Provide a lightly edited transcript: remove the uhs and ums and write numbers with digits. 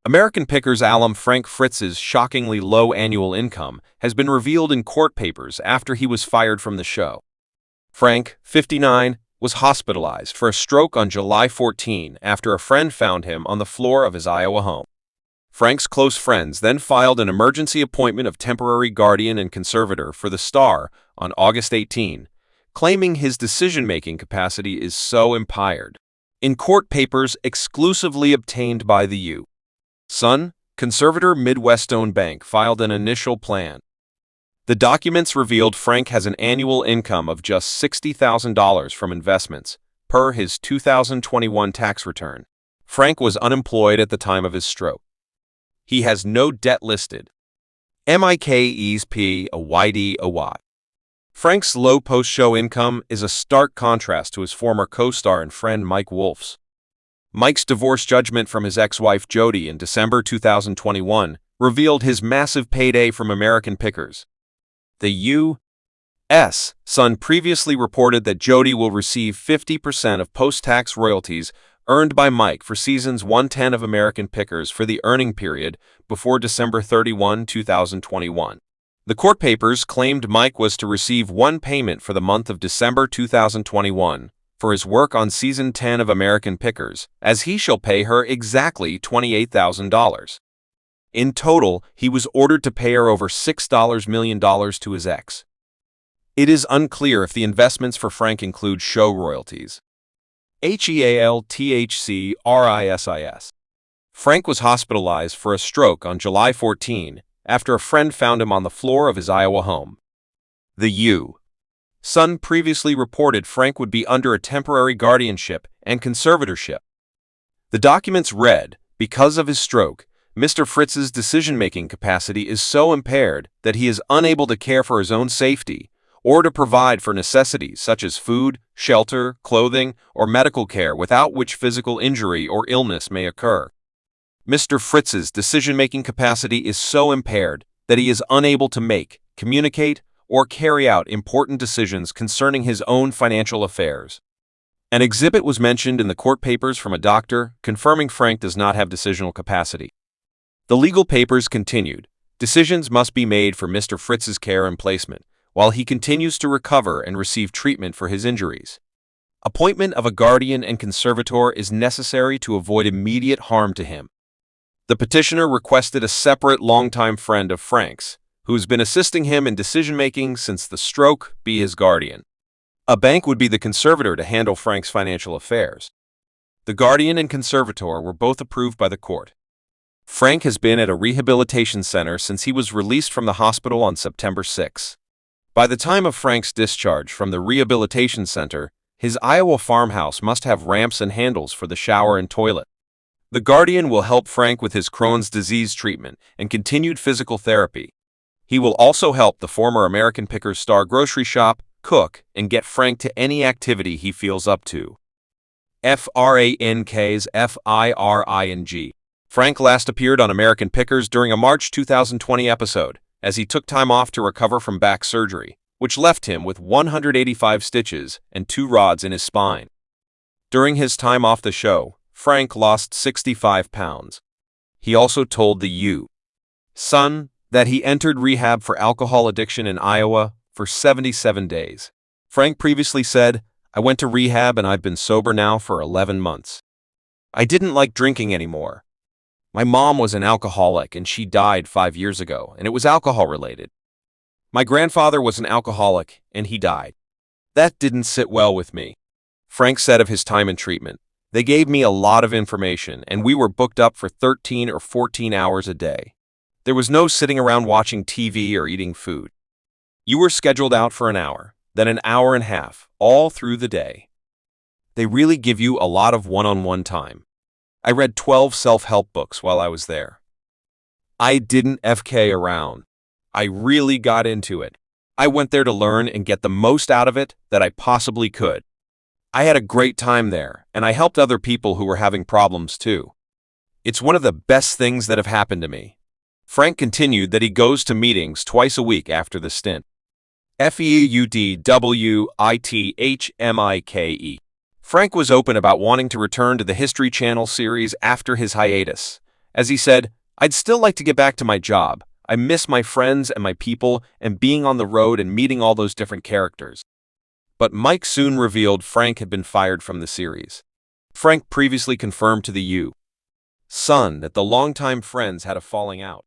American Pickers alum Frank Fritz's shockingly low annual income has been revealed in court papers after he was fired from the show. Frank, 59, was hospitalized for a stroke on July 14 after a friend found him on the floor of his Iowa home. Frank's close friends then filed an emergency appointment of temporary guardian and conservator for the star on August 18, claiming his decision-making capacity is so impaired. In court papers exclusively obtained by the U.S. Conservator Midwestone Bank filed an initial plan. The documents revealed Frank has an annual income of just $60,000 from investments, per his 2021 tax return. Frank was unemployed at the time of his stroke. He has no debt listed. MIKESPAYDOY. Frank's low post-show income is a stark contrast to his former co-star and friend Mike Wolf's. Mike's divorce judgment from his ex-wife Jody in December 2021 revealed his massive payday from American Pickers. The U.S. Sun previously reported that Jody will receive 50% of post-tax royalties earned by Mike for seasons 110 of American Pickers for the earning period before December 31, 2021. The court papers claimed Mike was to receive one payment for the month of December 2021 for his work on season 10 of American Pickers, as he shall pay her exactly $28,000. In total, he was ordered to pay her over $6 million to his ex. It is unclear if the investments for Frank include show royalties. HEALTHCRISIS. Frank was hospitalized for a stroke on July 14 after a friend found him on the floor of his Iowa home. The U.S. previously reported Frank would be under a temporary guardianship and conservatorship. The documents read, because of his stroke, Mr. Fritz's decision-making capacity is so impaired that he is unable to care for his own safety or to provide for necessities such as food, shelter, clothing, or medical care without which physical injury or illness may occur. Mr. Fritz's decision-making capacity is so impaired that he is unable to make, communicate, or carry out important decisions concerning his own financial affairs. An exhibit was mentioned in the court papers from a doctor confirming Frank does not have decisional capacity. The legal papers continued, decisions must be made for Mr. Fritz's care and placement, while he continues to recover and receive treatment for his injuries. Appointment of a guardian and conservator is necessary to avoid immediate harm to him. The petitioner requested a separate longtime friend of Frank's, who has been assisting him in decision-making since the stroke, be his guardian. A bank would be the conservator to handle Frank's financial affairs. The guardian and conservator were both approved by the court. Frank has been at a rehabilitation center since he was released from the hospital on September 6. By the time of Frank's discharge from the rehabilitation center, his Iowa farmhouse must have ramps and handles for the shower and toilet. The guardian will help Frank with his Crohn's disease treatment and continued physical therapy. He will also help the former American Pickers star grocery shop, cook, and get Frank to any activity he feels up to. FRANK's FIRING. Frank last appeared on American Pickers during a March 2020 episode, as he took time off to recover from back surgery, which left him with 185 stitches and 2 rods in his spine. During his time off the show, Frank lost 65 pounds. He also told the U.S. that he entered rehab for alcohol addiction in Iowa for 77 days. Frank previously said, "I went to rehab and I've been sober now for 11 months. I didn't like drinking anymore. My mom was an alcoholic and she died 5 years ago, and it was alcohol-related. My grandfather was an alcoholic and he died. That didn't sit well with me." Frank said of his time in treatment, "They gave me a lot of information and we were booked up for 13 or 14 hours a day. There was no sitting around watching TV or eating food. You were scheduled out for an hour, then an hour and a half, all through the day. They really give you a lot of one-on-one time. I read 12 self-help books while I was there. I didn't FK around. I really got into it. I went there to learn and get the most out of it that I possibly could. I had a great time there, and I helped other people who were having problems too. It's one of the best things that have happened to me." Frank continued that he goes to meetings twice a week after the stint. FEUDWITHMIKE. Frank was open about wanting to return to the History Channel series after his hiatus, As he said, "I'd still like to get back to my job. I miss my friends and my people and being on the road and meeting all those different characters." But Mike soon revealed Frank had been fired from the series. Frank previously confirmed to the U.S. Sun that the longtime friends had a falling out.